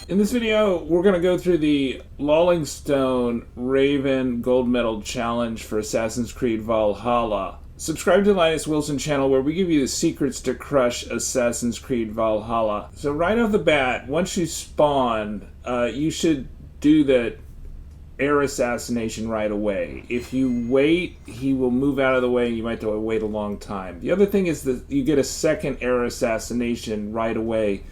In this video, we're going to go through the Lolingestone Raven Gold Medal Challenge for Assassin's Creed Valhalla. Subscribe to the Linus Wilson channel where we give you the secrets to crush Assassin's Creed Valhalla. So right off the bat, once you spawn, you should do the air assassination right away. If you wait, he will move out of the way and you might have to wait a long time. The other thing is that you get a second air assassination right away.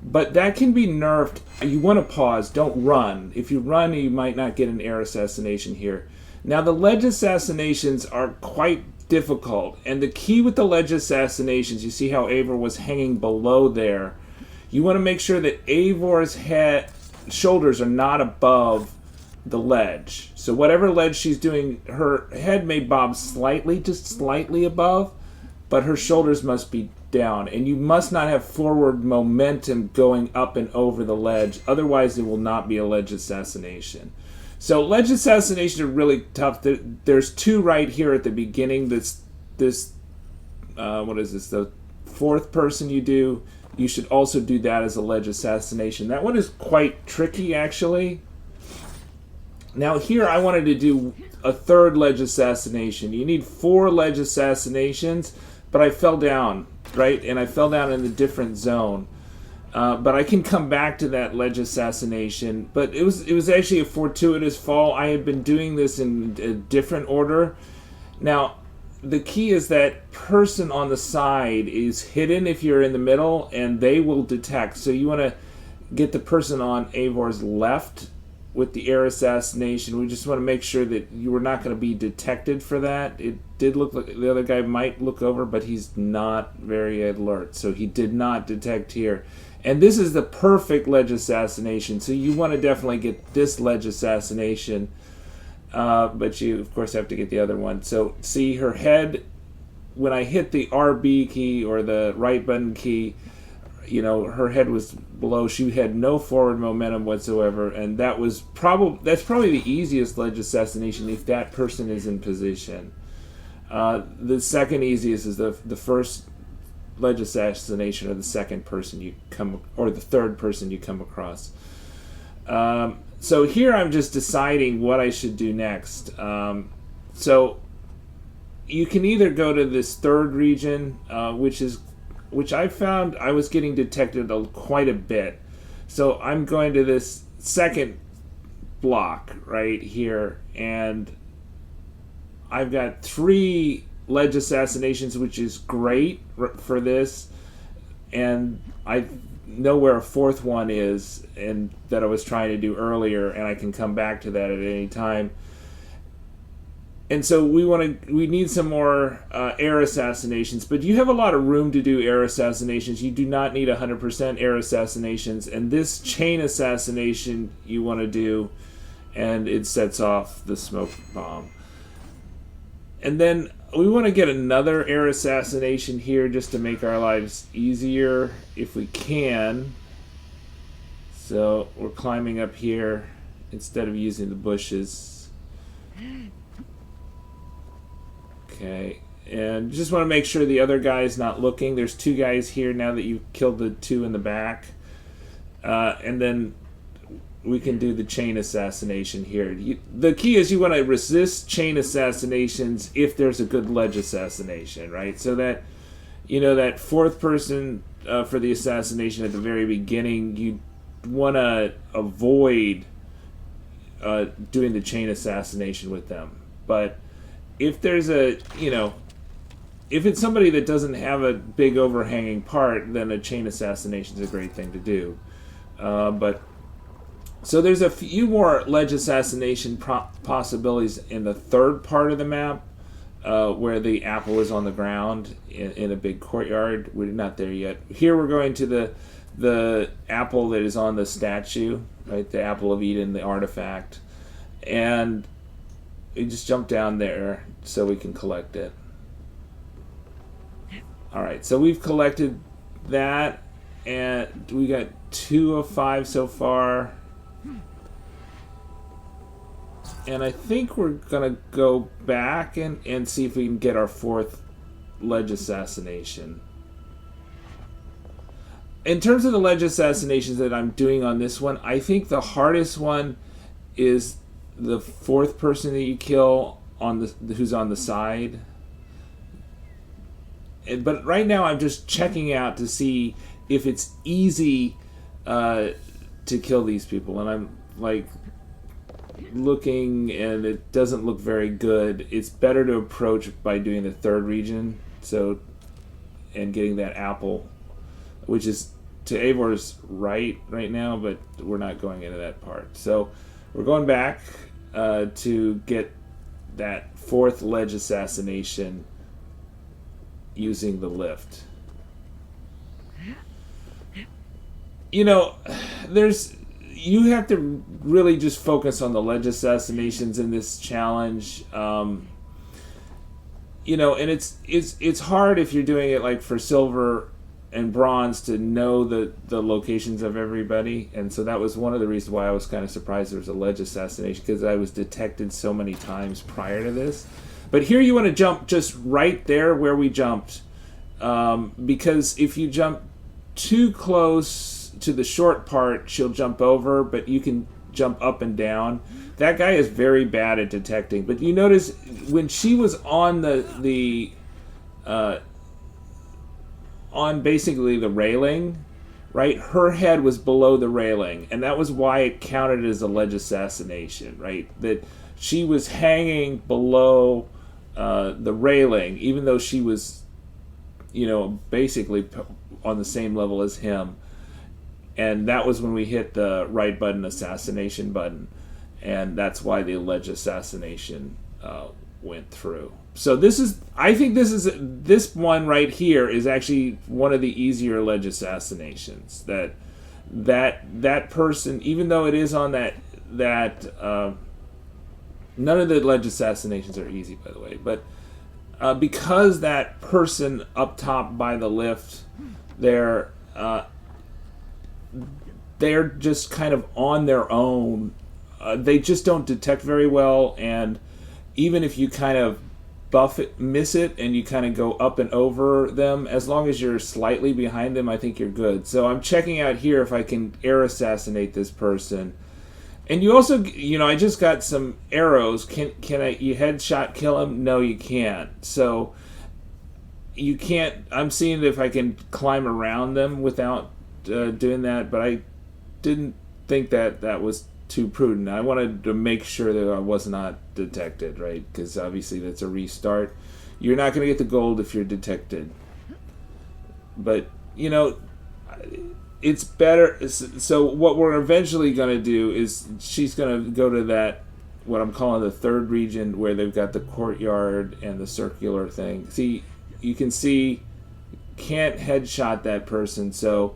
But that can be nerfed. You want to pause, don't run. If you run, you might not get an air assassination here. Now, the ledge assassinations are quite difficult. And the key with the ledge assassinations, you see how Eivor was hanging below there. You want to make sure that Eivor's shoulders are not above the ledge. So whatever ledge she's doing, her head may bob slightly, just slightly above, but her shoulders must be down, and you must not have forward momentum going up and over the ledge, otherwise it will not be a ledge assassination. So ledge assassinations are really tough. There's two right here at the beginning. What is this, the fourth person you do, you should also do that as a ledge assassination. That one is quite tricky, actually. Now here I wanted to do a third ledge assassination. You need 4 ledge assassinations, but I fell down, right? And I fell down in a different zone. But I can come back to that ledge assassination. But it was actually a fortuitous fall. I had been doing this in a different order. Now, the key is that person on the side is hidden if you're in the middle, and they will detect. So you want to get the person on Eivor's left with the air assassination. We just want to make sure that you were not going to be detected for that. It did look like the other guy might look over, but he's not very alert, so he did not detect here. And this is the perfect ledge assassination, so you want to definitely get this ledge assassination, but you of course have to get the other one. So see her head, when I hit the RB key or the right button key, you know, her head was below. She had no forward momentum whatsoever, and that's probably the easiest ledge assassination if that person is in position. The second easiest is the first ledge assassination, or the second person you come, or the third person you come across. So here I'm just deciding what I should do next. So you can either go to this third region, which I found I was getting detected quite a bit. So I'm going to this second block right here, and I've got 3 ledge assassinations, which is great for this, and I know where a 4th one is, and that I was trying to do earlier, and I can come back to that at any time. And so we need some more air assassinations, but you have a lot of room to do air assassinations. You do not need 100% air assassinations, and this chain assassination you want to do, and it sets off the smoke bomb. And then we want to get another air assassination here just to make our lives easier if we can. So we're climbing up here instead of using the bushes. Okay, and just want to make sure the other guy is not looking. There's 2 guys here now that you've killed the 2 in the back. And then we can do the chain assassination here. The key is you want to resist chain assassinations if there's a good ledge assassination, right? So that, you know, that 4th person for the assassination at the very beginning, you want to avoid doing the chain assassination with them. But if there's if it's somebody that doesn't have a big overhanging part, then a chain assassination is a great thing to do. So there's a few more ledge assassination possibilities in the third part of the map, where the apple is on the ground in a big courtyard. We're not there yet. Here we're going to the apple that is on the statue, right? The apple of Eden, the artifact, and we just jump down there so we can collect it. Alright, so we've collected that, and we got 2 of 5 so far. And I think we're going to go back and see if we can get our 4th ledge assassination. in terms of the ledge assassinations that I'm doing on this one, I think the hardest one is the fourth person that you kill on who's on the side. But right now I'm just checking out to see if it's easy to kill these people, and I'm like looking and it doesn't look very good. It's better to approach by doing the third region, and getting that apple, which is to Eivor's right now, but we're not going into that part. So we're going back to get that fourth ledge assassination using the lift. You have to really just focus on the ledge assassinations in this challenge. And it's hard if you're doing it like for silver and bronze to know the locations of everybody, and so that was one of the reasons why I was kind of surprised there was a ledge assassination, because I was detected so many times prior to this. But here you want to jump just right there where we jumped, because if you jump too close to the short part, she'll jump over, but you can jump up and down. That guy is very bad at detecting. But you notice when she was on on basically the railing, right? Her head was below the railing, and that was why it counted as a ledge assassination, right? That she was hanging below the railing, even though she was, basically on the same level as him. And that was when we hit the right button, assassination button, and that's why the ledge assassination went through. So I think this one right here is actually one of the easier ledge assassinations. That person, even though it is on that none of the ledge assassinations are easy, by the way, but because that person up top by the lift, they're just kind of on their own. They just don't detect very well, and even if you kind of miss it, and you kind of go up and over them, as long as you're slightly behind them, I think you're good. So I'm checking out here if I can air assassinate this person. And you also, I just got some arrows. Can you headshot kill him? No, you can't. So you can't. I'm seeing if I can climb around them without doing that, but I didn't think that was too prudent. I wanted to make sure that I was not detected, right? Because obviously that's a restart. You're not going to get the gold if you're detected. But, it's better. So what we're eventually going to do is she's going to go to that, what I'm calling the third region, where they've got the courtyard and the circular thing. See, you can see, can't headshot that person, so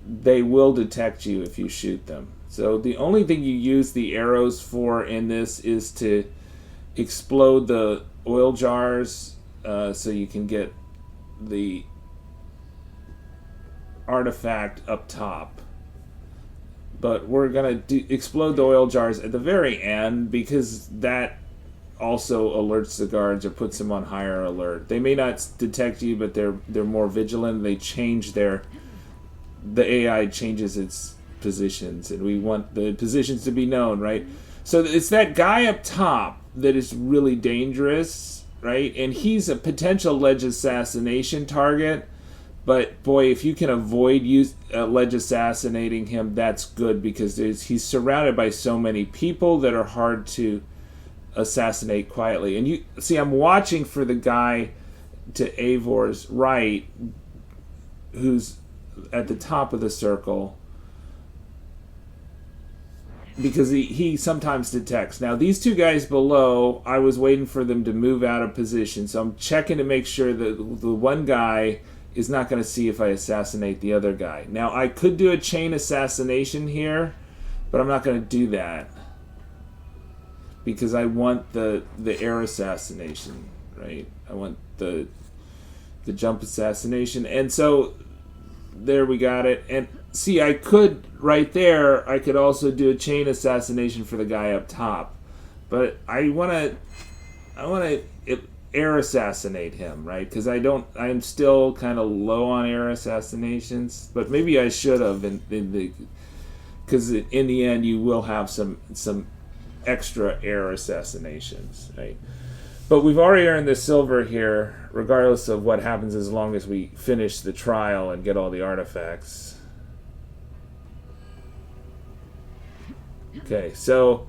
they will detect you if you shoot them. So the only thing you use the arrows for in this is to explode the oil jars, so you can get the artifact up top. But we're going to explode the oil jars at the very end, because that also alerts the guards or puts them on higher alert. They may not detect you, but they're more vigilant. They change the AI changes its positions, and we want the positions to be known, right? So it's that guy up top that is really dangerous, right? And he's a potential ledge assassination target, but boy, if you can avoid ledge assassinating him, that's good, because he's surrounded by so many people that are hard to assassinate quietly. And you see, I'm watching for the guy to Eivor's right, who's at the top of the circle, because he sometimes detects. Now, these two guys below, I was waiting for them to move out of position, so I'm checking to make sure that the one guy is not going to see if I assassinate the other guy. Now, I could do a chain assassination here, but I'm not going to do that, because I want the air assassination, right? I want the jump assassination. And so there we got it. And see, I could also do a chain assassination for the guy up top, but I want to air assassinate him, right? Because I'm still kind of low on air assassinations, but maybe I should have because in the end you will have some extra air assassinations, right? But we've already earned the silver here, regardless of what happens, as long as we finish the trial and get all the artifacts. Okay, so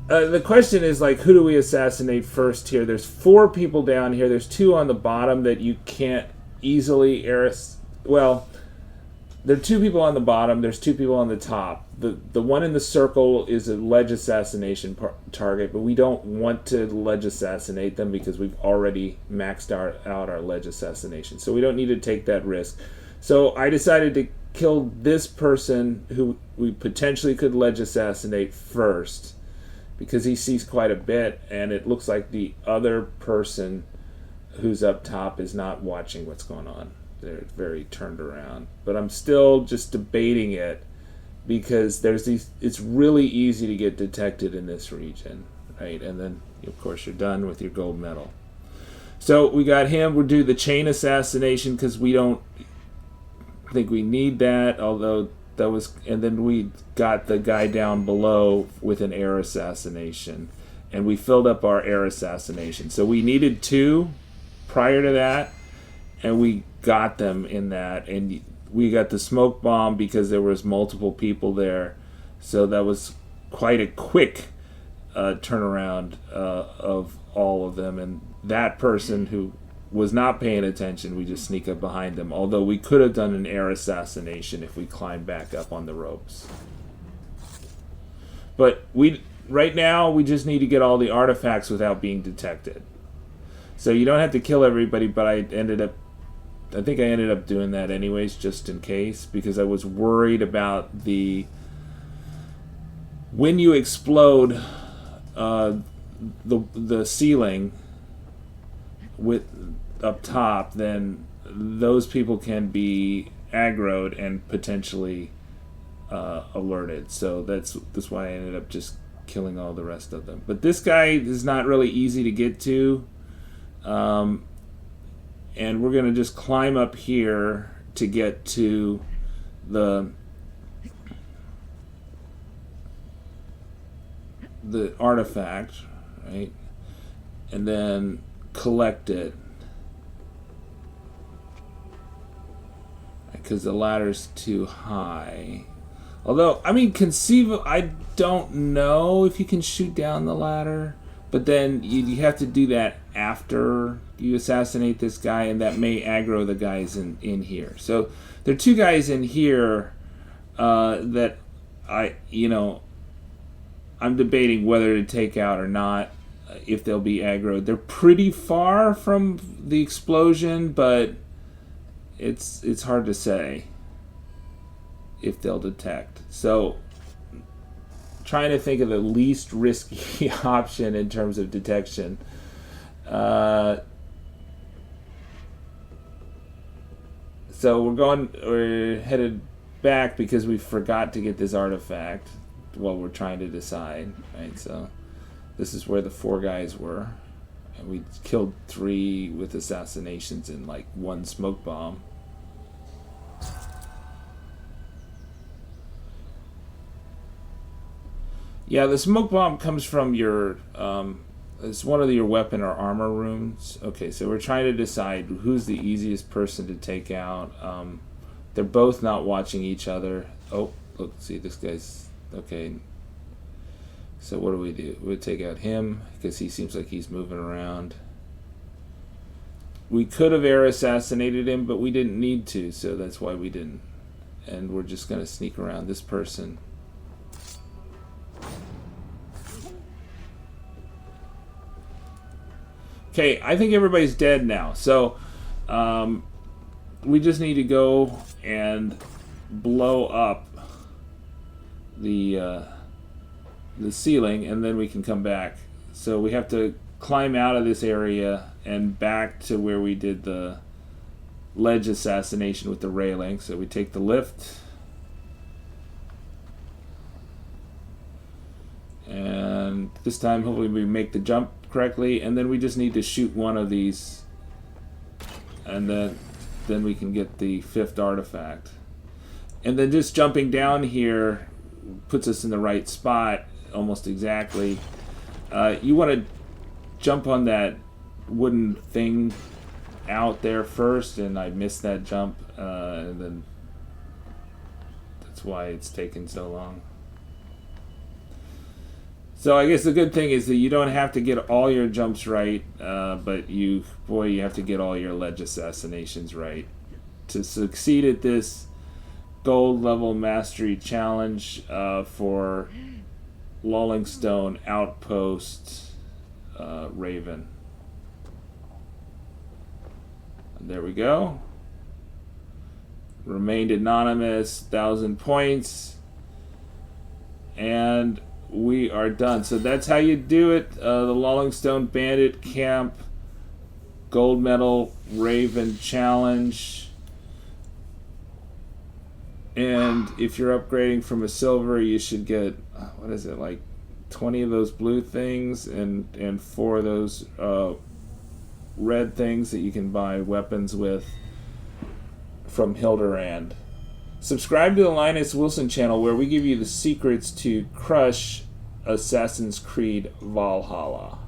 the question is, like, who do we assassinate first here? There's 4 people down here. There's 2 on the bottom that you can't easily well, there are 2 people on the bottom. There's 2 people on the top. The one in the circle is a ledge assassination target, but we don't want to ledge assassinate them because we've already maxed out our ledge assassination. So we don't need to take that risk. So I decided to kill this person who we potentially could ledge assassinate first, because he sees quite a bit, and it looks like the other person who's up top is not watching what's going on. They're very turned around. But I'm still just debating it, because it's really easy to get detected in this region, right? And then, of course, you're done with your gold medal. So we got him. We'll do the chain assassination because we don't think we need that, although that was... And then we got the guy down below with an air assassination. And we filled up our air assassination. So we needed 2 prior to that, and we got them in that. And we got the smoke bomb because there was multiple people there. So that was quite a quick turnaround of all of them. And that person who was not paying attention, we just sneak up behind them. Although we could have done an air assassination if we climbed back up on the ropes. But right now, we just need to get all the artifacts without being detected. So you don't have to kill everybody, but I think I ended up doing that anyways, just in case, because I was worried about when you explode the ceiling up top, then those people can be aggroed and potentially alerted. So that's why I ended up just killing all the rest of them. But this guy is not really easy to get to. And we're going to just climb up here to get to the artifact, right? And then collect it. Because the ladder's too high. Although, I mean, I don't know if you can shoot down the ladder. But then you have to do that after you assassinate this guy, and that may aggro the guys in here. So there are 2 guys in here that I'm debating whether to take out or not, if they'll be aggroed. They're pretty far from the explosion, but it's hard to say if they'll detect. So trying to think of the least risky option in terms of detection. So we're headed back because we forgot to get this artifact while we're trying to decide, right? So this is where the 4 guys were, and we killed 3 with assassinations and like 1 smoke bomb. Yeah, the smoke bomb comes from your, it's one of your weapon or armor runes. Okay, so we're trying to decide who's the easiest person to take out. They're both not watching each other. Oh, look, see, this guy's, okay. So what do? We take out him, because he seems like he's moving around. We could have air assassinated him, but we didn't need to, so that's why we didn't. And we're just going to sneak around this person. Okay, I think everybody's dead now. So we just need to go and blow up the ceiling, and then we can come back. So we have to climb out of this area and back to where we did the ledge assassination with the railing. So we take the lift. And this time, hopefully we make the jump correctly, and then we just need to shoot one of these, and then we can get the 5th artifact. And then just jumping down here puts us in the right spot almost exactly. You want to jump on that wooden thing out there first, and I missed that jump, and then that's why it's taken so long. So I guess the good thing is that you don't have to get all your jumps right, but you have to get all your ledge assassinations right to succeed at this gold level mastery challenge for Lolingestone Outpost Raven. And there we go. Remained anonymous, 1,000 points, and we are done. So that's how you do it. The Lolingestone Bandit Camp Gold Medal Raven Challenge. And if you're upgrading from a silver, you should get, what is it, like 20 of those blue things and 4 of those red things that you can buy weapons with from Hilderan. Subscribe to the Linus Wilson channel, where we give you the secrets to crush Assassin's Creed Valhalla.